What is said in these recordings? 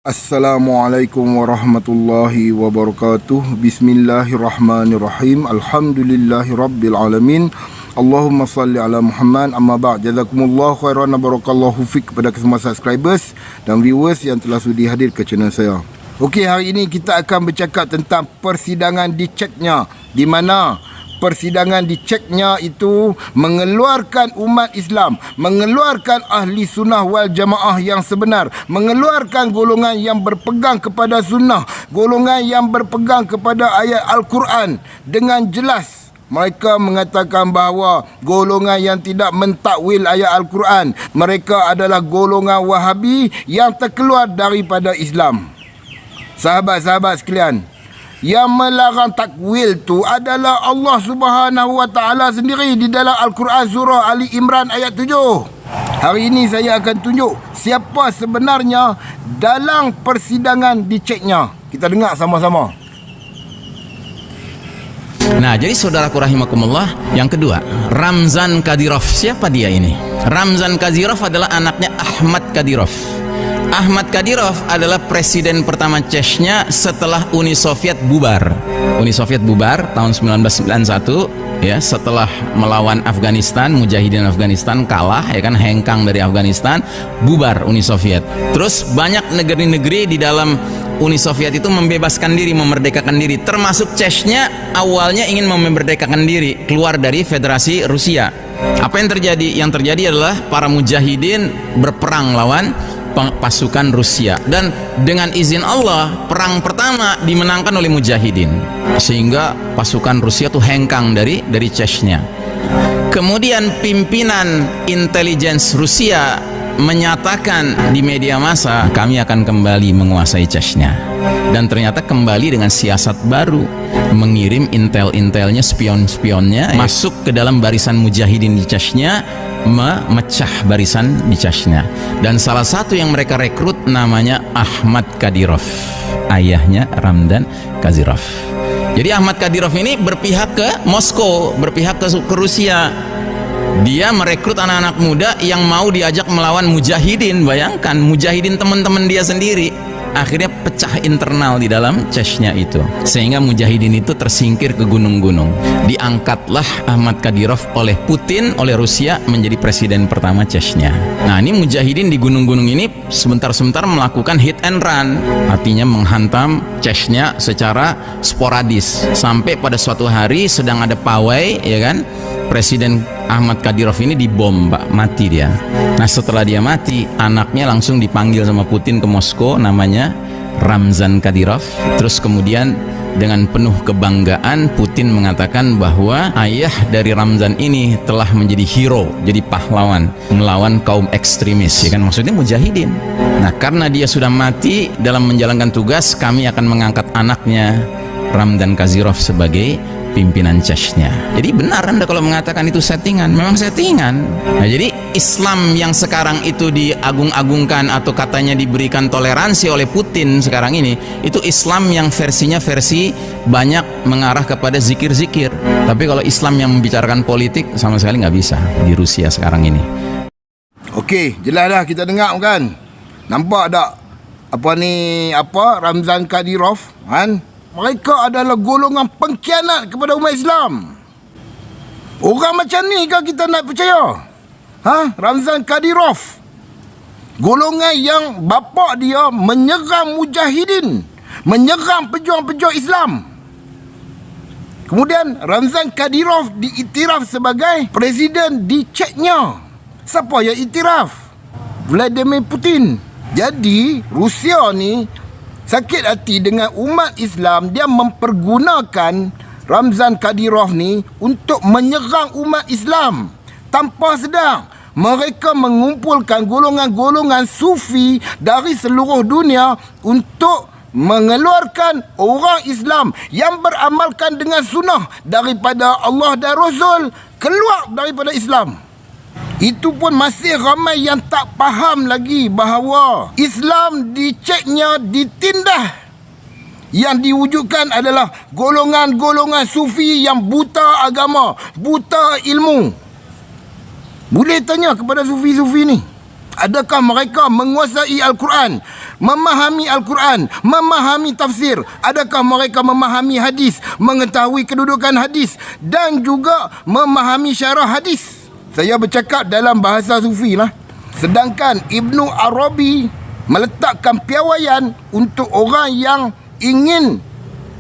Assalamualaikum warahmatullahi wabarakatuh. Bismillahirrahmanirrahim. Alhamdulillahirabbil Allahumma salli ala Muhammad. Amma ba'd. Jazakumullah khairan wa barakallahu fik kepada semua subscribers dan viewers yang telah sudi hadir ke channel saya. Okey, hari ini kita akan bercakap tentang persidangan di Chechnya, di mana persidangan di Chechnya itu mengeluarkan umat Islam, mengeluarkan ahli sunnah wal jamaah yang sebenar, mengeluarkan golongan yang berpegang kepada sunnah, golongan yang berpegang kepada ayat Al-Quran dengan jelas. Mereka mengatakan bahawa golongan yang tidak mentakwil ayat Al-Quran, mereka adalah golongan Wahabi yang terkeluar daripada Islam. Sahabat-sahabat sekalian, yang melarang takwil tu adalah Allah Subhanahu Wa Taala sendiri di dalam Al-Quran surah Ali Imran ayat 7. Hari ini saya akan tunjuk siapa sebenarnya dalam persidangan di Chechnya. Kita dengar sama-sama. Nah, jadi saudaraku rahimakumullah, yang kedua, Ramzan Kadyrov. Siapa dia ini? Ramzan Kadyrov adalah anaknya Ahmad Kadyrov. Ahmad Kadyrov adalah presiden pertama Chechnya setelah Uni Soviet bubar. Uni Soviet bubar tahun 1991, ya, setelah melawan Afghanistan, mujahidin Afghanistan kalah, ya kan, hengkang dari Afghanistan, bubar Uni Soviet. Terus banyak negeri-negeri di dalam Uni Soviet itu membebaskan diri, memerdekakan diri, termasuk Chechnya awalnya ingin memerdekakan diri, keluar dari Federasi Rusia. Apa yang terjadi? Yang terjadi adalah para mujahidin berperang lawan pasukan Rusia, dan dengan izin Allah perang pertama dimenangkan oleh mujahidin, sehingga pasukan Rusia tuh hengkang dari Chechnya. Kemudian pimpinan intelligence Rusia menyatakan di media massa, kami akan kembali menguasai Chechnya, dan ternyata kembali dengan siasat baru, mengirim intel-intelnya, spion-spionnya masuk ke dalam barisan mujahidin di Chechnya, memecah barisan di Chechnya. Dan salah satu yang mereka rekrut namanya Ahmad Kadyrov, ayahnya Ramzan Kadyrov. Jadi Ahmad Kadyrov ini berpihak ke Moskow, berpihak ke Rusia. Dia merekrut anak-anak muda yang mau diajak melawan mujahidin. Bayangkan, mujahidin teman-teman dia sendiri. Akhirnya pecah internal di dalam Chechnya itu, sehingga mujahidin itu tersingkir ke gunung-gunung. Diangkatlah Ahmad Kadyrov oleh Putin, oleh Rusia, menjadi presiden pertama Chechnya. Nah, ini mujahidin di gunung-gunung ini sebentar-sebentar melakukan hit and run, artinya menghantam Chechnya secara sporadis, sampai pada suatu hari sedang ada pawai, ya kan, Presiden Ahmad Kadyrov ini dibom, Pak, mati dia. Nah, setelah dia mati, anaknya langsung dipanggil sama Putin ke Moskow, namanya Ramzan Kadyrov. Terus kemudian dengan penuh kebanggaan Putin mengatakan bahwa ayah dari Ramzan ini telah menjadi hero, jadi pahlawan melawan kaum ekstremis, ya kan, maksudnya mujahidin. Nah, karena dia sudah mati dalam menjalankan tugas, kami akan mengangkat anaknya Ramzan Kadyrov sebagai pimpinan Chechnya. Jadi benar Anda kalau mengatakan itu settingan, memang settingan. Nah, jadi Islam yang sekarang itu diagung-agungkan atau katanya diberikan toleransi oleh Putin sekarang ini, itu Islam yang versinya versi banyak mengarah kepada zikir-zikir. Tapi kalau Islam yang membicarakan politik sama sekali nggak bisa di Rusia sekarang ini. Okey, jelas dah, kita dengar kan. Nampak tak Ramzan Kadyrov kan? Mereka adalah golongan pengkhianat kepada umat Islam. Orang macam ni kah kita nak percaya? Ramzan Kadyrov, golongan yang bapa dia menyerang mujahidin, menyerang pejuang-pejuang Islam. Kemudian Ramzan Kadyrov diiktiraf sebagai presiden di Chechnya. Siapa yang iktiraf? Vladimir Putin. Jadi Rusia ni sakit hati dengan umat Islam. Dia mempergunakan Ramzan Kadyrov ni untuk menyerang umat Islam tanpa sedar. Mereka mengumpulkan golongan-golongan sufi dari seluruh dunia untuk mengeluarkan orang Islam yang beramalkan dengan sunnah daripada Allah dan Rasul keluar daripada Islam. Itu pun masih ramai yang tak faham lagi bahawa Islam di Chechnya ditindas. Yang diwujudkan adalah golongan-golongan sufi yang buta agama, buta ilmu. Boleh tanya kepada sufi-sufi ni, Adakah mereka menguasai Al-Quran, memahami Al-Quran, memahami tafsir? Adakah mereka memahami hadis, mengetahui kedudukan hadis dan juga memahami syarah hadis? Saya bercakap dalam bahasa sufi lah. Sedangkan Ibnu Arabi meletakkan piawaian untuk orang yang ingin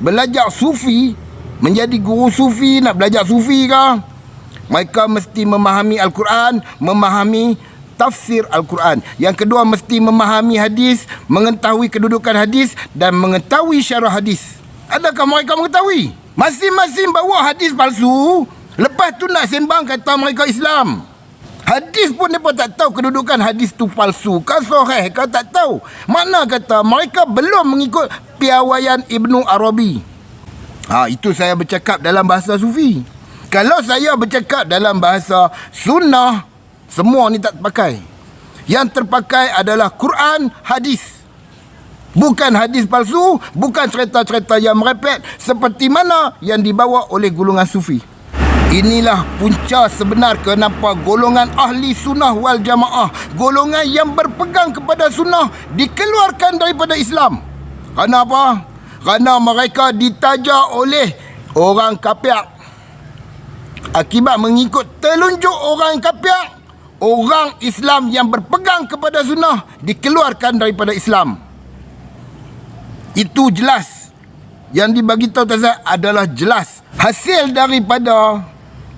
belajar sufi, menjadi guru sufi, nak belajar sufi ke, mereka mesti memahami Al-Quran, memahami tafsir Al-Quran. Yang kedua, mesti memahami hadis, mengetahui kedudukan hadis dan mengetahui syarah hadis. Adakah mereka mengetahui? Masing-masing bawa hadis palsu, lepas tu nak sembang kata mereka Islam. Hadis pun mereka tak tahu kedudukan hadis tu palsu ke sahih ke, tak tahu. Mana kata mereka belum mengikut piawaian Ibnu Arabi. Itu saya bercakap dalam bahasa sufi. Kalau saya bercakap dalam bahasa sunnah, semua ni tak terpakai. Yang terpakai adalah Quran, hadis. Bukan hadis palsu, bukan cerita-cerita yang merepek seperti mana yang dibawa oleh golongan sufi. Inilah punca sebenar kenapa golongan ahli sunnah wal jamaah, golongan yang berpegang kepada sunnah, dikeluarkan daripada Islam. Kenapa? Kerana mereka ditaja oleh orang kafir. Akibat mengikut telunjuk orang kafir, orang Islam yang berpegang kepada sunnah dikeluarkan daripada Islam. Itu jelas. Yang dibagi tahu Ustaz adalah jelas. Hasil daripada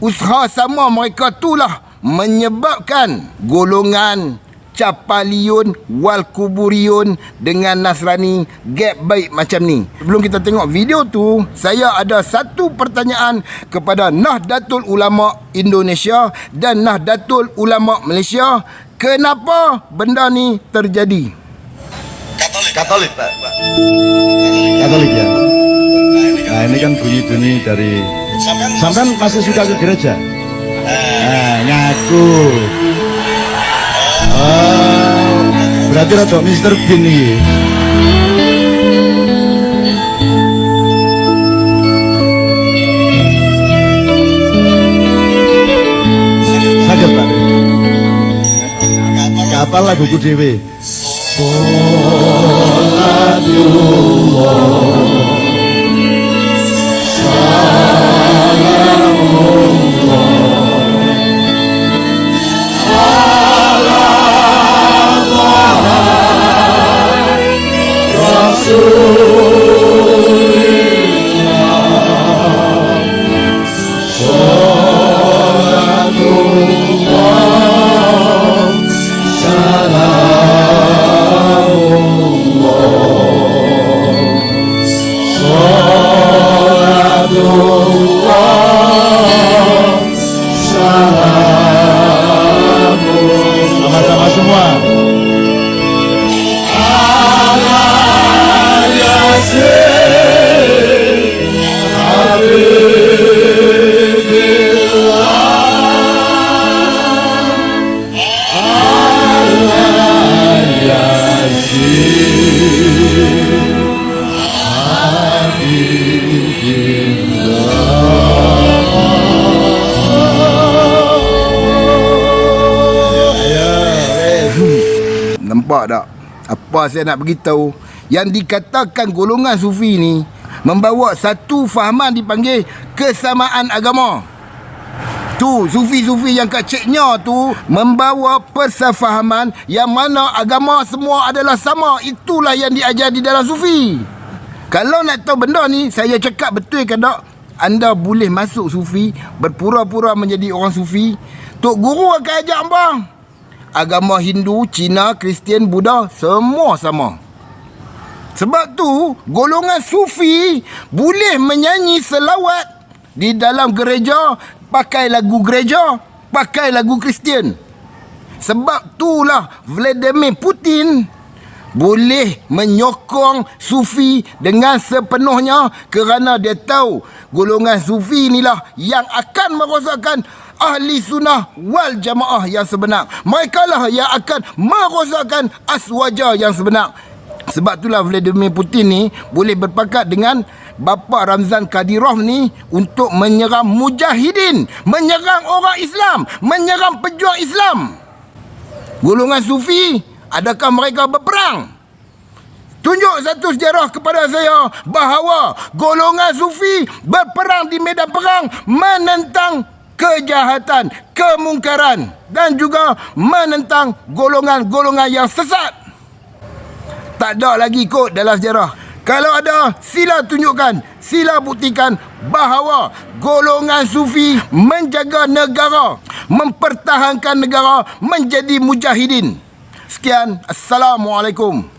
usaha sama mereka itulah menyebabkan golongan Capaliun wal Kuburiyun dengan Nasrani gap baik macam ni. Sebelum kita tengok video tu, saya ada satu pertanyaan kepada Nahdlatul Ulama Indonesia dan Nahdlatul Ulama Malaysia. Kenapa benda ni terjadi? Katolik, Pak. Katolik ya. Nah, ini kan bunyi-bunyi dari sampean masih suka ke gereja? Ngaku. Berarti rada Mr. Bean iki. Saged, Pak. Kapal laguku dhewe. Sama-sama semua. Nampak tak? Apa saya nak beritahu? Yang dikatakan golongan sufi ni membawa satu fahaman dipanggil kesamaan agama. Tu sufi-sufi yang kat Ceknya tu membawa persefahaman yang mana agama semua adalah sama. Itulah yang diajar di dalam sufi. Kalau nak tahu benda ni, saya cakap betul ke tak? Anda boleh masuk sufi, berpura-pura menjadi orang sufi. Tok Guru akan ajar bang. Agama Hindu, Cina, Kristian, Buddha, semua sama. Sebab tu, golongan sufi boleh menyanyi selawat di dalam gereja, pakai lagu gereja, pakai lagu Kristian. Sebab itulah Vladimir Putin boleh menyokong sufi dengan sepenuhnya kerana dia tahu golongan sufi inilah yang akan merosakkan ahli sunnah wal jamaah yang sebenar. Mereka lah yang akan merosakkan aswaja yang sebenar. Sebab itulah Vladimir Putin ni boleh berpakat dengan Bapa Ramzan Kadyrov ni untuk menyerang mujahidin, menyerang orang Islam, menyerang pejuang Islam. Golongan Sufi, adakah mereka berperang? Tunjuk satu sejarah kepada saya bahawa golongan Sufi berperang di medan perang menentang kejahatan, kemungkaran dan juga menentang golongan-golongan yang sesat. Tak ada lagi kod dalam sejarah. Kalau ada, sila tunjukkan, sila buktikan bahawa golongan Sufi menjaga negara, mempertahankan negara, menjadi mujahidin. Sekian, Assalamualaikum.